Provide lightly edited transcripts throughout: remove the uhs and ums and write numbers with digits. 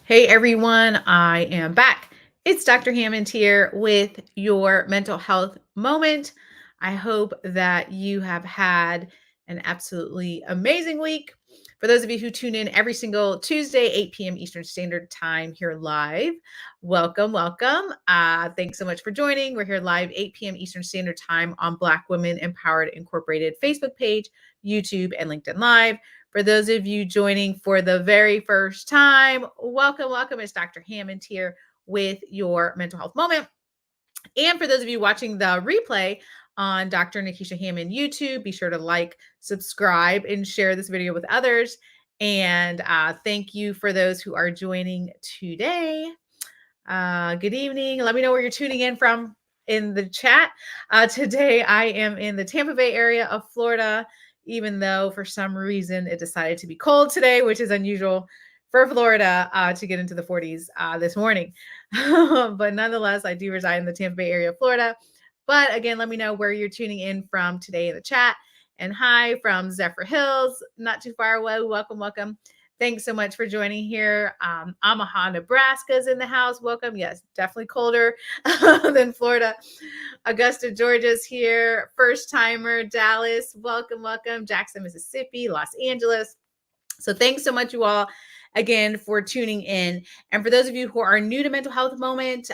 Hey everyone, I am back. It's Dr. Hammond here with your mental health moment. I hope that you have had an absolutely amazing week. For those of you who tune in every single Tuesday, 8 p.m. Eastern Standard Time here live, welcome, welcome. Thanks so much for joining. We're here live 8 p.m. Eastern Standard Time on Black Women Empowered Incorporated Facebook page, YouTube, and LinkedIn Live. For those of you joining for the very first time, welcome, welcome. It's Dr. Hammond here with your mental health moment. And for those of you watching the replay on Dr. Nikisha Hammond YouTube, be sure to like, subscribe, and share this video with others. And thank you for those who are joining today. Good evening. Let me know where you're tuning in from in the chat. Today, I am in the Tampa Bay area of Florida, even though for some reason it decided to be cold today, which is unusual for Florida to get into the 40s this morning. But nonetheless, I do reside in the Tampa Bay area of Florida. But again, let me know where you're tuning in from today in the chat. And hi from Zephyr Hills, not too far away. Welcome, welcome. Thanks so much for joining here. Omaha, Nebraska's in the house. Welcome. Yes, definitely colder than Florida. Augusta, Georgia's here. First timer, Dallas. Welcome, welcome. Jackson, Mississippi, Los Angeles. So thanks so much, you all, again, for tuning in. And for those of you who are new to Mental Health Moment,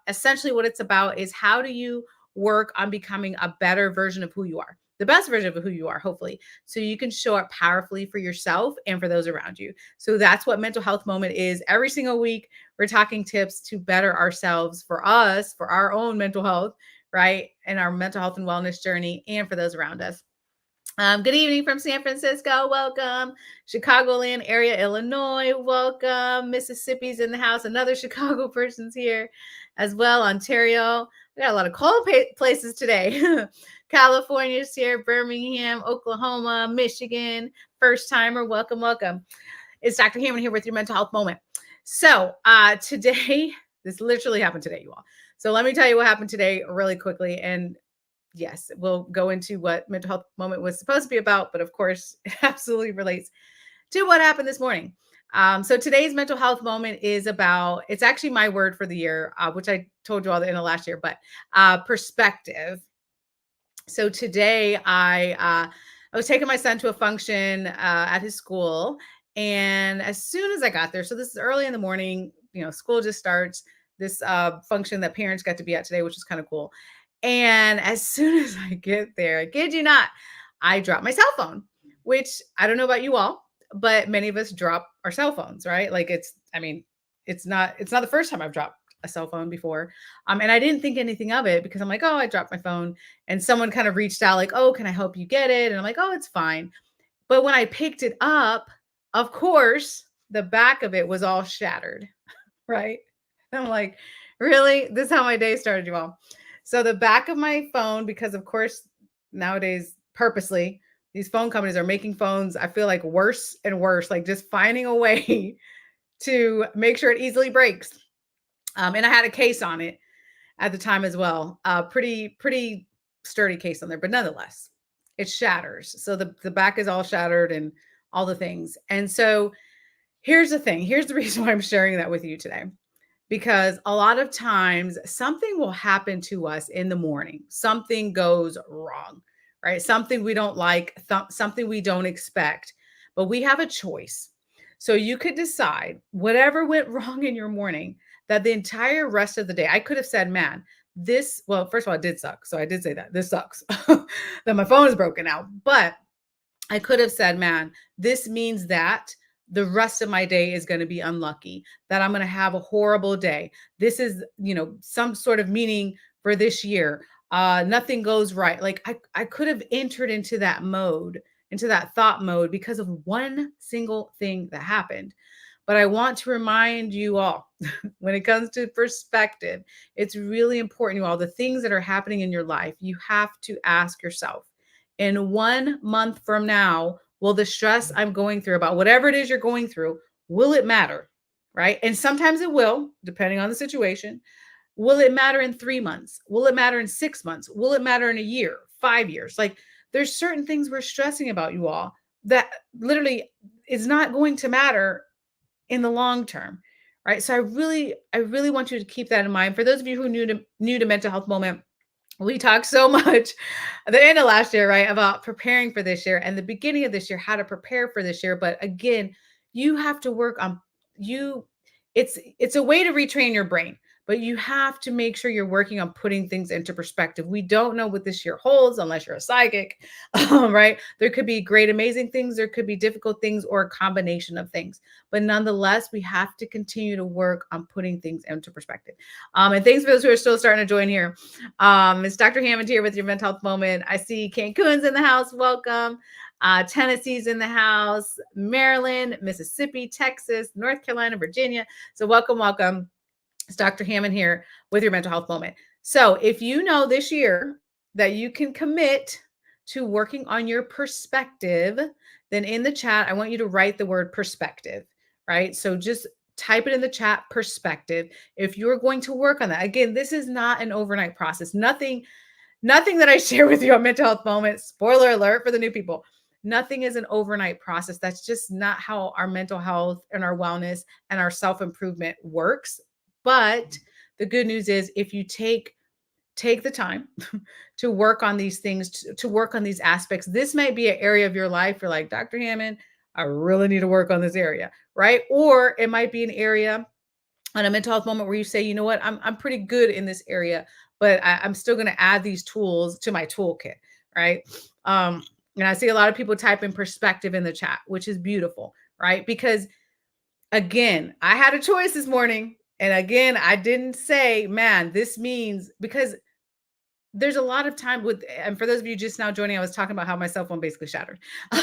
essentially what it's about is how do you work on becoming a better version of who you are, the best version of who you are, hopefully, so you can show up powerfully for yourself and for those around you. So that's what Mental Health Moment is. Every single week, we're talking tips to better ourselves, for us, for our own mental health, right? And our mental health and wellness journey, and for those around us. Good evening from San Francisco. Welcome. Chicagoland area, Illinois. Welcome. Mississippi's in the house. Another Chicago person's here as well. Ontario. We got a lot of cold places today. California's here. Birmingham, Oklahoma, Michigan. First timer. Welcome, welcome. It's Dr. Hammond here with your mental health moment. So today, this literally happened today, you all. So let me tell you what happened today really quickly. And yes, we'll go into what mental health moment was supposed to be about, but of course, it absolutely relates to what happened this morning. So today's mental health moment is about, it's actually my word for the year, which I told you all in the last year, but perspective. So today I was taking my son to a function at his school. And as soon as I got there, so this is early in the morning, school just starts, this function that parents got to be at today, which is kind of cool. And as soon as I get there, I kid you not, I drop my cell phone, which I don't know about you all, but many of us drop our cell phones, right? Like it's not the first time I've dropped a cell phone before. And I didn't think anything of it because I'm like, oh, I dropped my phone. And someone kind of reached out like, oh, can I help you get it? And I'm like, oh, it's fine. But when I picked it up, of course, the back of it was all shattered, right? And I'm like, really? This is how my day started, you all. So the back of my phone, because of course, nowadays, purposely, these phone companies are making phones, I feel like worse and worse, like just finding a way to make sure it easily breaks. And I had a case on it at the time as well. Pretty sturdy case on there, but nonetheless, it shatters. So the back is all shattered and all the things. And so here's the thing. Here's the reason why I'm sharing that with you today. Because a lot of times something will happen to us in the morning. Something goes wrong, right? Something we don't like, something we don't expect, but we have a choice. So you could decide whatever went wrong in your morning, that the entire rest of the day, I could have said, man, well, first of all, it did suck. So I did say that this sucks that my phone is broken out, but I could have said, man, this means that the rest of my day is going to be unlucky, that I'm going to have a horrible day. This is, some sort of meaning for this year. Nothing goes right. Like I could have entered into that mode, into that thought mode because of one single thing that happened. But I want to remind you all, when it comes to perspective, it's really important, you all, the things that are happening in your life, you have to ask yourself, in 1 month from now, will the stress I'm going through about whatever it is you're going through, will it matter? Right? And sometimes it will, depending on the situation. Will it matter in 3 months? Will it matter in 6 months? Will it matter in a year, 5 years? Like there's certain things we're stressing about, you all, that literally is not going to matter in the long term, right? So I really want you to keep that in mind. For those of you who are new to mental health moment, we talked so much at the end of last year, right, about preparing for this year and the beginning of this year, how to prepare for this year. But again, you have to work on you. It's a way to retrain your brain, but you have to make sure you're working on putting things into perspective. We don't know what this year holds unless you're a psychic, right? There could be great, amazing things, there could be difficult things, or a combination of things. But nonetheless, we have to continue to work on putting things into perspective. And thanks for those who are still starting to join here. It's Dr. Hammond here with your mental health moment. I see Cancun's in the house. Welcome. Tennessee's in the house, Maryland, Mississippi, Texas, North Carolina, Virginia. So welcome, welcome. It's Dr. Hammond here with your mental health moment. So if you know this year that you can commit to working on your perspective, then in the chat, I want you to write the word perspective, right? So just type it in the chat, perspective. If you're going to work on that, again, this is not an overnight process. Nothing that I share with you on mental health moment, spoiler alert for the new people, nothing is an overnight process. That's just not how our mental health and our wellness and our self-improvement works. But the good news is if you take the time to work on these things, to work on these aspects, this might be an area of your life you're like, Dr. Hammond, I really need to work on this area, right? Or it might be an area on a mental health moment where you say, you know what, I'm pretty good in this area, but I'm still going to add these tools to my toolkit, right? And I see a lot of people type in perspective in the chat, which is beautiful, right? Because again, I had a choice this morning. And again, I didn't say, man, this means because there's a lot of time with, and for those of you just now joining, I was talking about how my cell phone basically shattered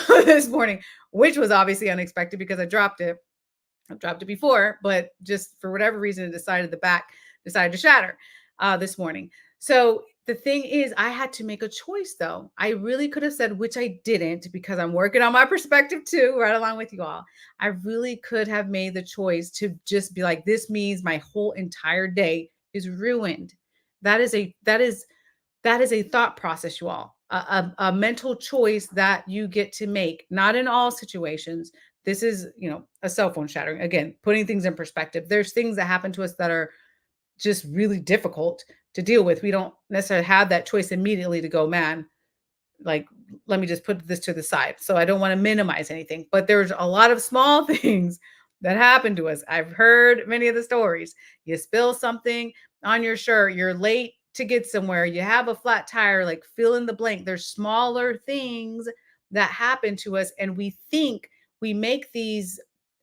this morning, which was obviously unexpected because I dropped it. I've dropped it before, but just for whatever reason, it decided to shatter this morning. So the thing is, I had to make a choice though. I really could have said, which I didn't because I'm working on my perspective too, right along with you all. I really could have made the choice to just be like, this means my whole entire day is ruined. That is a thought process, you all, a mental choice that you get to make, not in all situations. This is, a cell phone shattering. Again, putting things in perspective. There's things that happen to us that are just really difficult to deal with. We don't necessarily have that choice immediately to go, man, like, let me just put this to the side. So I don't want to minimize anything, but there's a lot of small things that happen to us. I've heard many of the stories. You spill something on your shirt, you're late to get somewhere, you have a flat tire, like fill in the blank. There's smaller things that happen to us, and we think we make these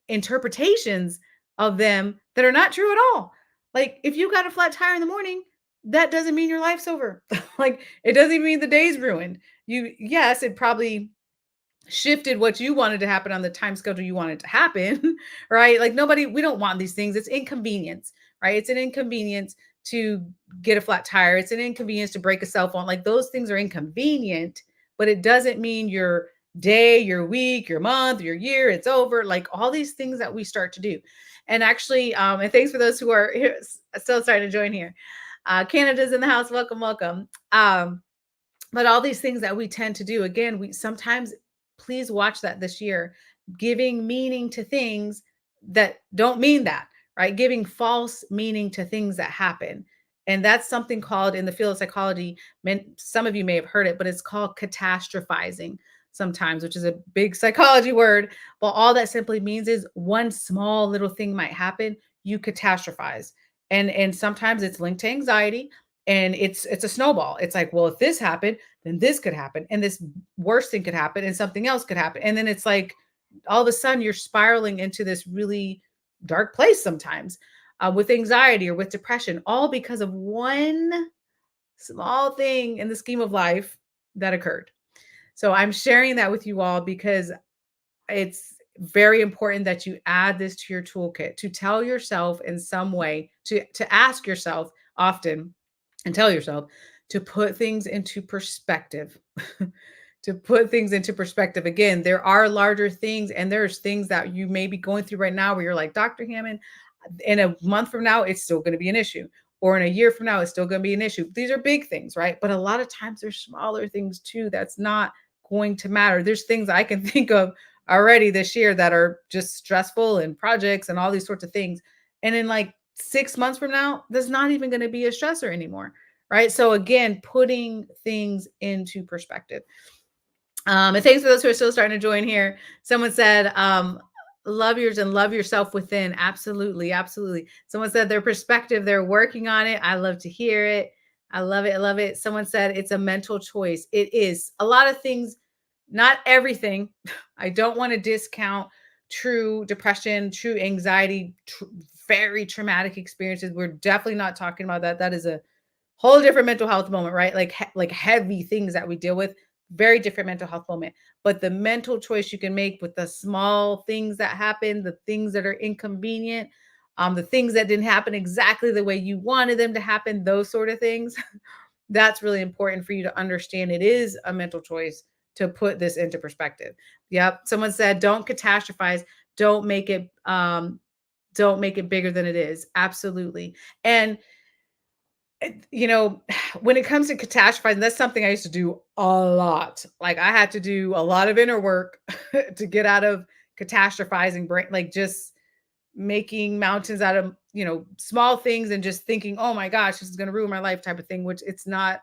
interpretations of them that are not true at all. Like if you got a flat tire in the morning, that doesn't mean your life's over. Like it doesn't even mean the day's ruined. Yes, it probably shifted what you wanted to happen on the time schedule you wanted to happen, right? Like we don't want these things. It's inconvenience, right? It's an inconvenience to get a flat tire. It's an inconvenience to break a cell phone. Like those things are inconvenient, but it doesn't mean your day, your week, your month, your year, it's over. Like all these things that we start to do. And actually, and thanks for those who are here, still starting to join here. Canada's in the house. Welcome, welcome. But all these things that we tend to do, again, we sometimes, please watch that this year, giving meaning to things that don't mean that, right? Giving false meaning to things that happen. And that's something called in the field of psychology, some of you may have heard it, but it's called catastrophizing sometimes, which is a big psychology word. But all that simply means is one small little thing might happen, you catastrophize. And sometimes it's linked to anxiety, and it's a snowball. It's like, well, if this happened, then this could happen, and this worst thing could happen, and something else could happen. And then it's like all of a sudden you're spiraling into this really dark place sometimes, with anxiety or with depression, all because of one small thing in the scheme of life that occurred. So I'm sharing that with you all because it's very important that you add this to your toolkit, to tell yourself in some way, to ask yourself often and tell yourself to put things into perspective. To put things into perspective. Again, there are larger things, and there's things that you may be going through right now where you're like, Dr. Hammond, in a month from now, it's still going to be an issue. Or in a year from now, it's still going to be an issue. These are big things, right? But a lot of times there's smaller things too that's not going to matter. There's things I can think of already this year that are just stressful, and projects and all these sorts of things. And in like 6 months from now, that's not even going to be a stressor anymore. Right. So again, putting things into perspective. And thanks for those who are still starting to join here. Someone said, love yours and love yourself within. Absolutely. Absolutely. Someone said their perspective, they're working on it. I love to hear it. I love it. I love it. Someone said it's a mental choice. It is a lot of things, not everything. I don't want to discount true depression, true anxiety, very traumatic experiences. We're definitely not talking about that. That is a whole different mental health moment, right? Like like heavy things that we deal with, very different mental health moment. But the mental choice you can make with the small things that happen, the things that are inconvenient, the things that didn't happen exactly the way you wanted them to happen, those sort of things. That's really important for you to understand. It is a mental choice to put this into perspective. Yep. Someone said, don't catastrophize. Don't make it don't make it bigger than it is. Absolutely. And you know, when it comes to catastrophizing, that's something I used to do a lot. Like I had to do a lot of inner work to get out of catastrophizing brain, like just making mountains out of, small things and just thinking, oh my gosh, this is going to ruin my life type of thing, which it's not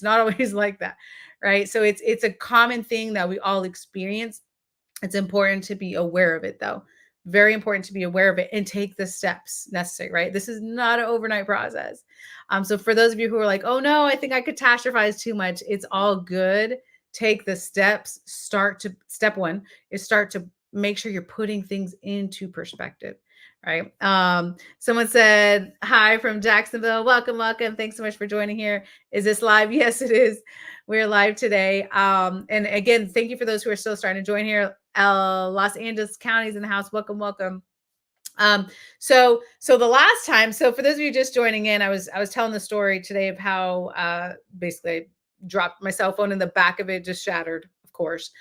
always like that. Right. So it's a common thing that we all experience. It's important to be aware of it, though. Very important to be aware of it and take the steps necessary, right? This is not an overnight process. So for those of you who are like, oh no, I think I catastrophize too much, it's all good. Take the steps. Step one is start to make sure you're putting things into perspective, right? Someone said, hi from Jacksonville. Welcome, welcome. Thanks so much for joining here. Is this live? Yes, it is. We're live today. And again, thank you for those who are still starting to join here. Los Angeles County's in the house. Welcome, welcome. So the last time, so for those of you just joining in, I was telling the story today of how basically I dropped my cell phone and the back of it just shattered, of course.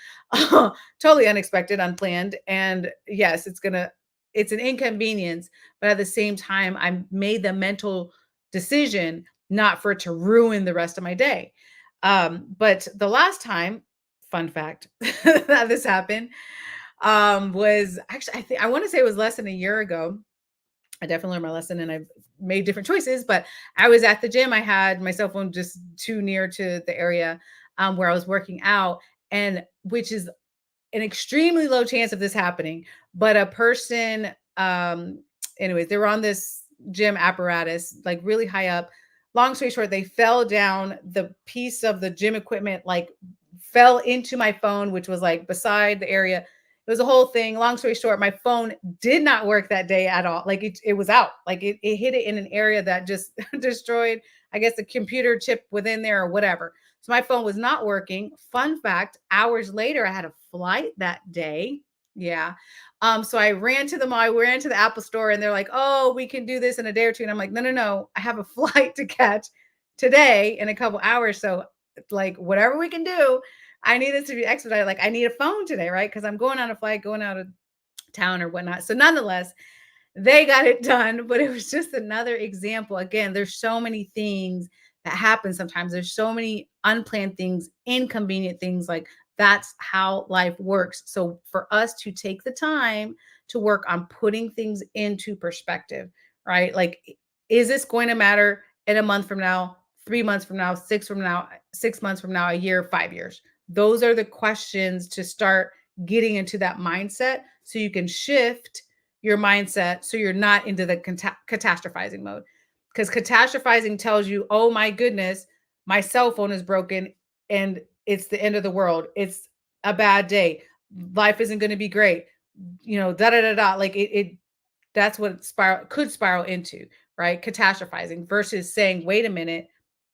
Totally unexpected, unplanned. And yes, it's an inconvenience, but at the same time, I made the mental decision not for it to ruin the rest of my day. But the last time, fun fact, that this happened, was actually, I want to say it was less than a year ago. I definitely learned my lesson and I've made different choices, but I was at the gym. I had my cell phone just too near to the area where I was working out, and which is an extremely low chance of this happening, but a person, anyways, they were on this gym apparatus, like really high up. Long story short, they fell down. The piece of the gym equipment like fell into my phone, which was like beside the area. It was a whole thing. Long story short, my phone did not work that day at all. Like it was out. Like it hit it in an area that just destroyed, I guess, the computer chip within there or whatever. So my phone was not working. Fun fact, hours later, I had a flight that day. Yeah. So I ran to the mall, I ran to the Apple store, and they're like, oh, we can do this in a day or two. And I'm like, no, no, no. I have a flight to catch today in a couple hours. So like whatever we can do, I need this to be expedited. Like I need a phone today, right? Because I'm going on a flight, going out of town or whatnot. So nonetheless, they got it done, but it was just another example. Again, there's so many things that happen sometimes. There's so many unplanned things, inconvenient things. Like that's how life works. So for us to take the time to work on putting things into perspective, right? Like, is this going to matter in a month from now, 3 months from now, 6 months from now, a year, 5 years? Those are the questions to start getting into that mindset so you can shift your mindset so you're not into the catastrophizing mode. Because catastrophizing tells you, oh my goodness, my cell phone is broken and it's the end of the world. It's a bad day. Life isn't going to be great. Da da da da. Like it that's what could spiral into, right? Catastrophizing versus saying, wait a minute,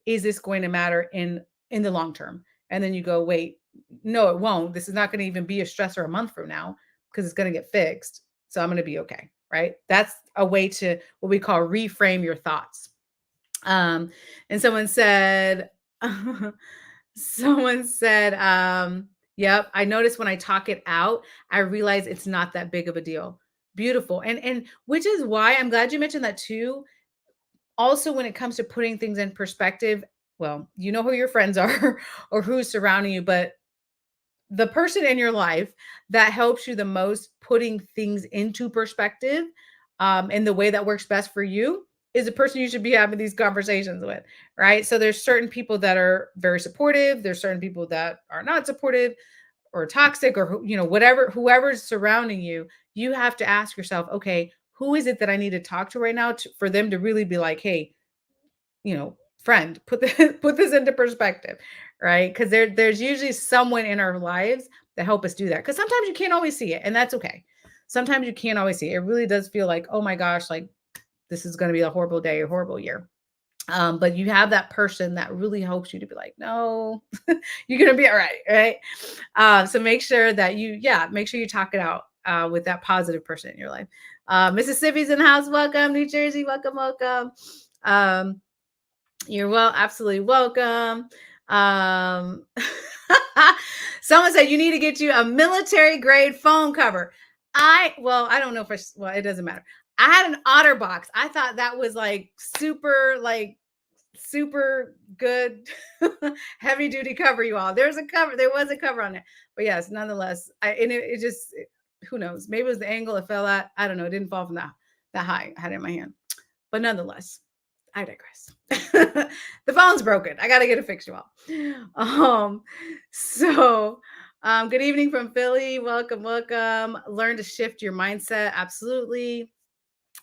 is this going to matter in the long term? And then you go, wait, no, it won't. This is not going to even be a stressor a month from now because it's going to get fixed. So I'm going to be okay, right? That's a way to what we call reframe your thoughts. And someone said, someone said, yep, I notice when I talk it out, I realize it's not that big of a deal. Beautiful. And which is why I'm glad you mentioned that too. Also, when it comes to putting things in perspective, well, you know who your friends are or who's surrounding you, but the person in your life that helps you the most putting things into perspective, and the way that works best for you is the person you should be having these conversations with, right? So there's certain people that are very supportive. There's certain people that are not supportive or toxic or whatever, whoever's surrounding you. You have to ask yourself, okay, who is it that I need to talk to right now for them to really be like, hey, friend, put this put this into perspective, right? Because there's usually someone in our lives that help us do that. Because sometimes you can't always see it, and that's okay. Sometimes you can't always see it. It really does feel like, oh my gosh, like this is going to be a horrible day, a horrible year. But you have that person that really helps you to be like, no, you're gonna be all right, right? So make sure that make sure you talk it out with that positive person in your life. Mississippi's in the house, welcome. New Jersey, welcome, welcome. Um, you're absolutely welcome. Um, Someone said you need to get you a military grade phone cover. I don't know if it doesn't matter. I had an OtterBox. I thought that was like super good heavy duty cover, you all. There was a cover on it. But yes, nonetheless, it just who knows? Maybe it was the angle it fell at. I don't know. It didn't fall from that high. I had it in my hand. But nonetheless, I digress. The phone's broken. I got to get it fixed, you all. So good evening from Philly. Welcome, welcome. Learn to shift your mindset. Absolutely.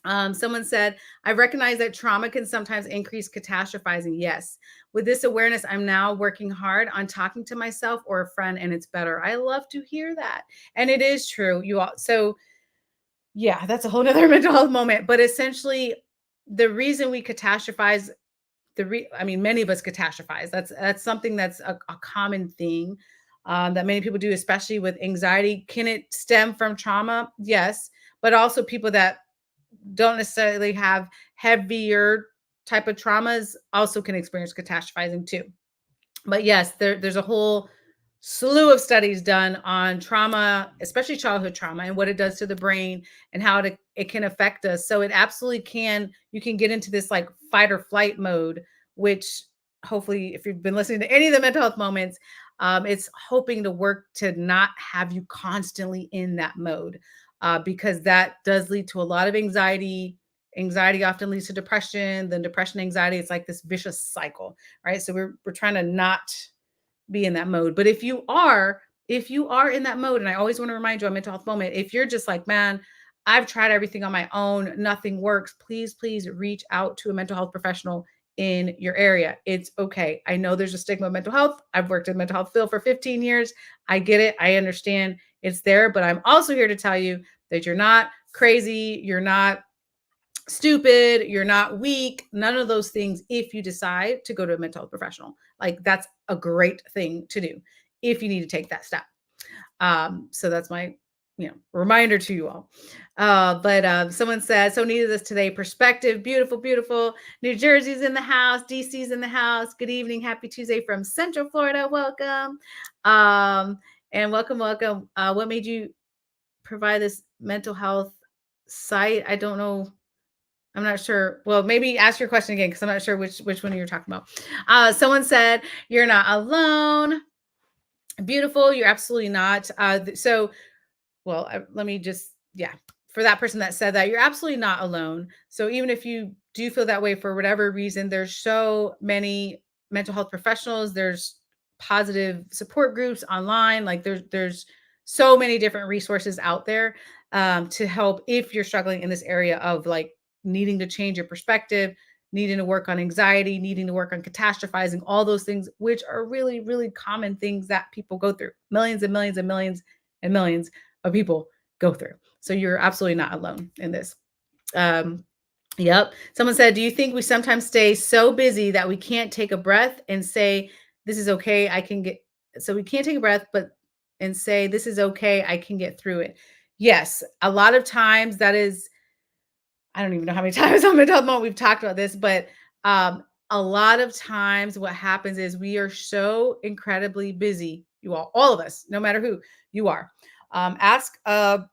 Someone said, I recognize that trauma can sometimes increase catastrophizing. Yes. With this awareness, I'm now working hard on talking to myself or a friend, and it's better. I love to hear that. And it is true. You all. So yeah, that's a whole nother mental health moment. But essentially, the reason we catastrophize, many of us catastrophize. That's something that's a common thing that many people do, especially with anxiety. Can it stem from trauma? Yes, but also people that don't necessarily have heavier type of traumas also can experience catastrophizing too. But yes, there's a whole slew of studies done on trauma, especially childhood trauma, and what it does to the brain and how it can affect us. So it absolutely can. You can get into this like fight or flight mode, which hopefully, if you've been listening to any of the mental health moments, it's hoping to work to not have you constantly in that mode, because that does lead to a lot of anxiety. Anxiety often leads to depression. Then depression, anxiety, it's like this vicious cycle, right? So we're trying to not be in that mode. But if you are in that mode, and I always want to remind you on mental health moment, if you're just like, man, I've tried everything on my own, nothing works, please reach out to a mental health professional in your area. It's okay. I know there's a stigma of mental health. I've worked in mental health field for 15 years. I get it. I understand it's there, but I'm also here to tell you that you're not crazy. You're not stupid, you're not weak, none of those things. If you decide to go to a mental health professional, like that's a great thing to do if you need to take that step. So that's my reminder to you all. But someone said, so needed this today. Perspective, beautiful, beautiful. New Jersey's in the house, DC's in the house. Good evening, happy Tuesday from Central Florida. Welcome. And welcome. What made you provide this mental health site? I don't know. I'm not sure. Well, maybe ask your question again because I'm not sure which one you're talking about. Someone said you're not alone. Beautiful. You're absolutely not. Let me just, for that person that said that, you're absolutely not alone. So even if you do feel that way for whatever reason, there's so many mental health professionals. There's positive support groups online. Like there's so many different resources out there to help if you're struggling in this area of like needing to change your perspective, needing to work on anxiety, needing to work on catastrophizing, all those things, which are really, really common things that people go through. Millions and millions and millions and millions of people go through. So you're absolutely not alone in this. Yep. Someone said, do you think we sometimes stay so busy that we can't take a breath and say, this is okay, I can get, so we can't take a breath, and say, this is okay, I can get through it. Yes. A lot of times that is, I don't even know how many times on Mental Health Moment we've talked about this, but a lot of times what happens is we are so incredibly busy, you all of us, no matter who you are. Ask a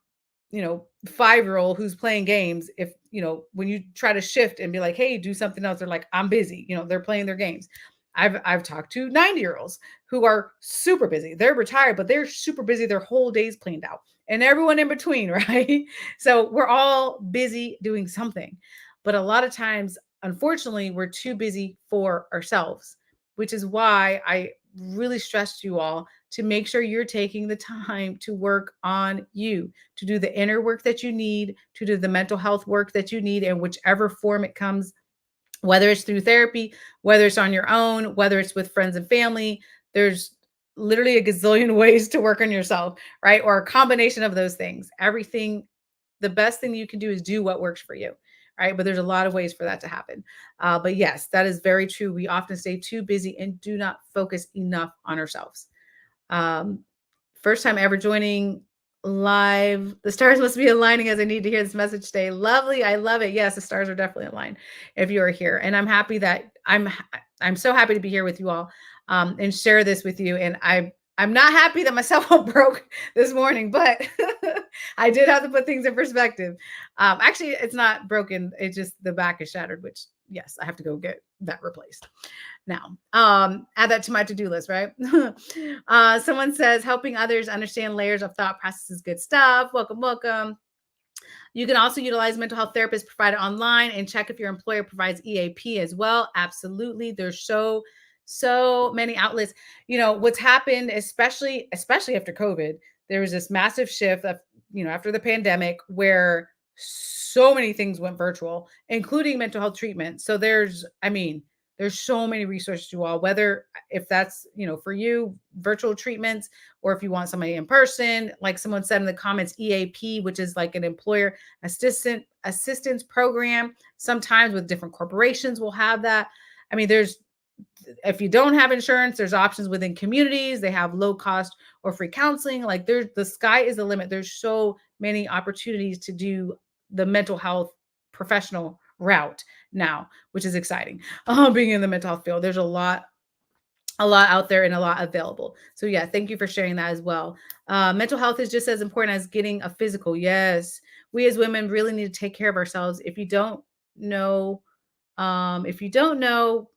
5-year-old who's playing games if when you try to shift and be like, hey, do something else, they're like, I'm busy. They're playing their games. I've talked to 90-year-olds who are super busy. They're retired, but they're super busy. Their whole day's planned out. and everyone in between, right? So we're all busy doing something. But a lot of times, unfortunately, we're too busy for ourselves, which is why I really stressed you all to make sure you're taking the time to work on you, to do the inner work that you need, to do the mental health work that you need in whichever form it comes, whether it's through therapy, whether it's on your own, whether it's with friends and family. There's literally a gazillion ways to work on yourself, right? Or a combination of those things. Everything, the best thing you can do is do what works for you, right? But there's a lot of ways for that to happen. But yes, that is very true. We often stay too busy and do not focus enough on ourselves. Um, First time ever joining live. The stars must be aligning as I need to hear this message today. Lovely. I love it. Yes, the stars are definitely aligned if you are here. And I'm happy that I'm so happy to be here with you all and share this with you. And I'm not happy that my cell phone broke this morning, but I did have to put things in perspective. Actually, it's not broken. It's just the back is shattered, which yes, I have to go get that replaced now. Add that to my to-do list, right? Someone says helping others understand layers of thought process is good stuff. Welcome, welcome. You can also utilize mental health therapists provided online and check if your employer provides EAP as well. Absolutely. There's so many outlets. You know, what's happened, especially after COVID, there was this massive shift of, after the pandemic where so many things went virtual, including mental health treatment. So there's so many resources to all, whether if that's, for you, virtual treatments, or if you want somebody in person, like someone said in the comments, EAP, which is like an employer assistance program. Sometimes with different corporations will have that. I mean, there's if you don't have insurance, there's options within communities. They have low cost or free counseling. Like the sky is the limit. There's so many opportunities to do the mental health professional route now, which is exciting. Being in the mental health field, there's a lot out there and a lot available. So yeah, thank you for sharing that as well. Mental health is just as important as getting a physical. Yes, we as women really need to take care of ourselves. Know, if you don't know,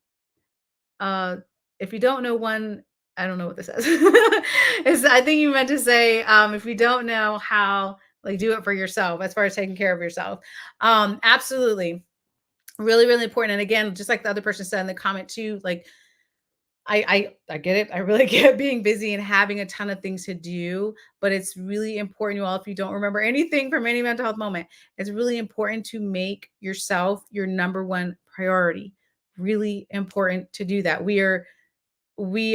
uh, if you don't know one, I don't know what this says. I think you meant to say, if you don't know how, like, do it for yourself as far as taking care of yourself. Absolutely, really, really important. And again, just like the other person said in the comment too, like I get it. I really get being busy and having a ton of things to do, but it's really important, you all, if you don't remember anything from any mental health moment, it's really important to make yourself your number one priority. Really important to do that. We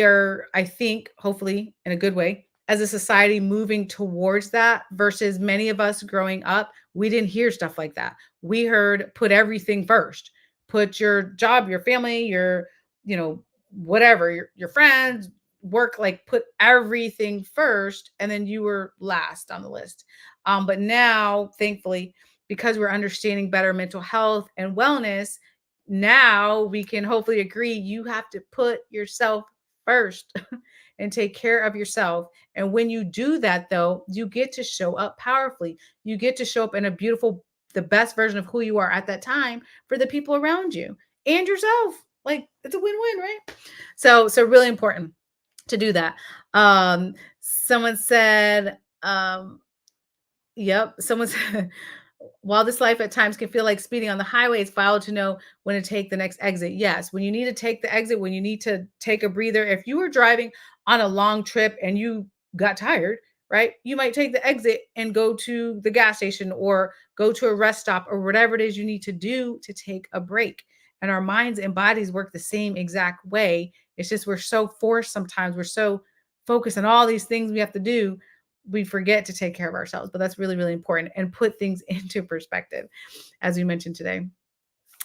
are, I think, hopefully in a good way, as a society moving towards that versus many of us growing up, we didn't hear stuff like that. We heard put everything first. Put your job, your family, your, whatever, your friends, work, like put everything first and then you were last on the list. But now, thankfully, because we're understanding better mental health and wellness, now we can hopefully agree you have to put yourself first and take care of yourself. And when you do that, though, you get to show up powerfully. You get to show up in a beautiful, the best version of who you are at that time for the people around you and yourself. Like it's a win-win, right? So really important to do that. Someone said, yep. Someone said, while this life at times can feel like speeding on the highway, it's vital to know when to take the next exit. Yes, when you need to take the exit, when you need to take a breather. If you were driving on a long trip and you got tired, right? You might take the exit and go to the gas station or go to a rest stop or whatever it is you need to do to take a break. And our minds and bodies work the same exact way. It's just we're so forced sometimes. We're so focused on all these things we have to do, we forget to take care of ourselves. But that's really, really important and put things into perspective, as we mentioned today.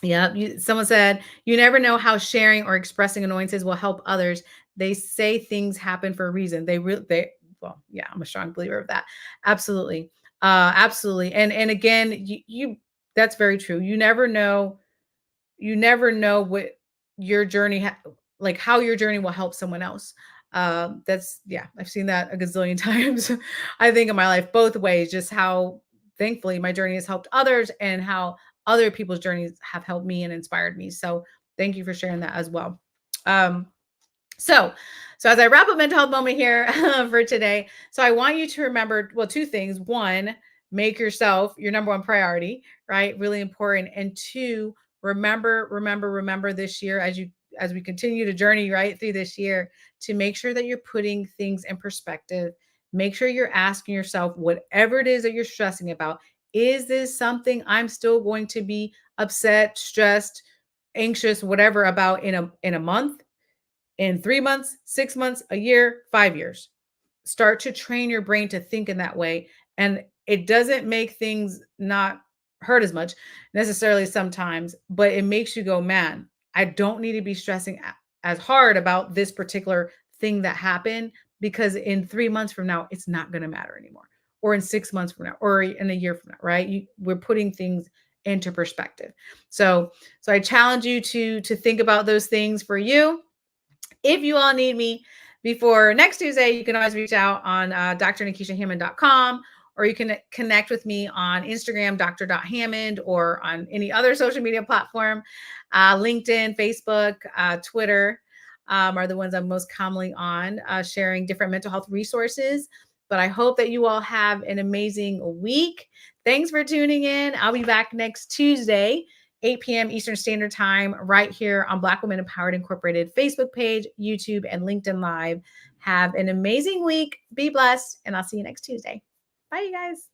Yeah. Someone said, you never know how sharing or expressing annoyances will help others. They say things happen for a reason. Well, yeah, I'm a strong believer of that. Absolutely. Absolutely. And again, that's very true. You never know what your journey like how your journey will help someone else. That's yeah, I've seen that a gazillion times. I think in my life both ways, just how thankfully my journey has helped others and how other people's journeys have helped me and inspired me. So thank you for sharing that as well. um So, so as I wrap up mental health moment here for today, so I want you to remember, well, two things. One, make yourself your number one priority, right? Really important. And two, remember this year as we continue to journey right through this year to make sure that you're putting things in perspective. Make sure you're asking yourself whatever it is that you're stressing about, is this something I'm still going to be upset, stressed, anxious, whatever about in a month, in 3 months, 6 months, a year, 5 years? Start to train your brain to think in that way. And it doesn't make things not hurt as much necessarily sometimes, but it makes you go, man, I don't need to be stressing as hard about this particular thing that happened, because in 3 months from now, it's not going to matter anymore. Or in 6 months from now, or in a year from now, right? We're putting things into perspective. So I challenge you to think about those things for you. If you all need me before next Tuesday, you can always reach out on drnikishahammond.com, or you can connect with me on Instagram, dr.hammond, or on any other social media platform. LinkedIn, Facebook, Twitter are the ones I'm most commonly on, sharing different mental health resources. But I hope that you all have an amazing week. Thanks for tuning in. I'll be back next Tuesday, 8 p.m. Eastern Standard Time, right here on Black Women Empowered Incorporated Facebook page, YouTube, and LinkedIn Live. Have an amazing week. Be blessed, and I'll see you next Tuesday. Bye, you guys.